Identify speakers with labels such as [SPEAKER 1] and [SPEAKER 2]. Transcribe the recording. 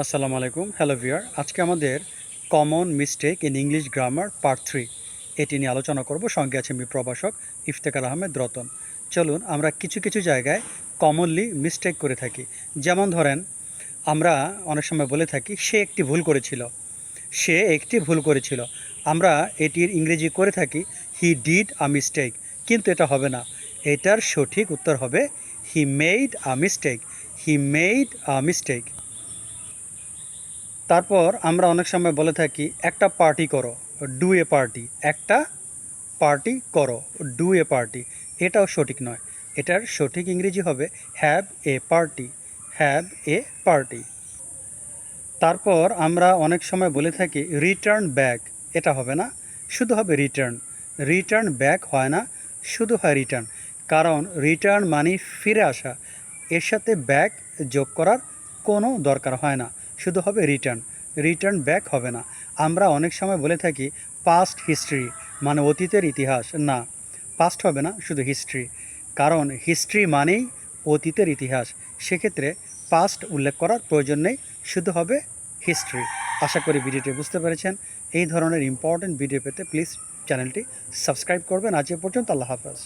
[SPEAKER 1] আসসালামু আলাইকুম, hello viewer. আজকে আমাদের common mistake in English grammar part 3 এটি নিয়ে আলোচনা করব। সঙ্গে আছে আমি প্রভাষক ইফতেখার আহমেদ রতন। চলুন আমরা কিছু কিছু জায়গায় কমনলি মিস্টেক করে থাকি। যেমন ধরেন, আমরা অনেক সময় বলে থাকি সে একটি ভুল করেছিল, সে একটি ভুল করেছিল। আমরা এটির ইংরেজি করে থাকি হি ডিড আ মিস্টেক, কিন্তু এটা হবে না। এটার সঠিক উত্তর হবে he made a mistake, he made a mistake. তারপর আমরা অনেক সময় বলে থাকি একটা পার্টি করো, ডু এ পার্টি, একটা পার্টি করো, ডু এ পার্টি। এটাও সঠিক নয়। এটার সঠিক ইংরেজি হবে have a party, have a party. তারপর আমরা অনেক সময় বলে থাকি রিটার্ন ব্যাক, এটা হবে না, শুধু হবে রিটার্ন। রিটার্ন ব্যাক হয় না, শুধু হয় রিটার্ন। কারণ রিটার্ন মানে ফিরে আসা, এর সাথে ব্যাক যোগ করার কোনো দরকার হয় না, শুধু হবে রিটার্ন। রিটার্ন ব্যাক হবে না। আমরা অনেক সময় বলে থাকি পাস্ট হিস্ট্রি, মানে অতীতের ইতিহাস। না, পাস্ট হবে না, শুধু হিস্ট্রি। কারণ হিস্ট্রি মানেই অতীতের ইতিহাস, সেক্ষেত্রে পাস্ট উল্লেখ করার প্রয়োজন নেই, শুধু হবে হিস্ট্রি। আশা করি ভিডিওটি বুঝতে পেরেছেন। এই ধরনের ইম্পর্টেন্ট ভিডিও পেতে প্লিজ চ্যানেলটি সাবস্ক্রাইব করবেন। আজ এ পর্যন্ত, আল্লাহ হাফেজ।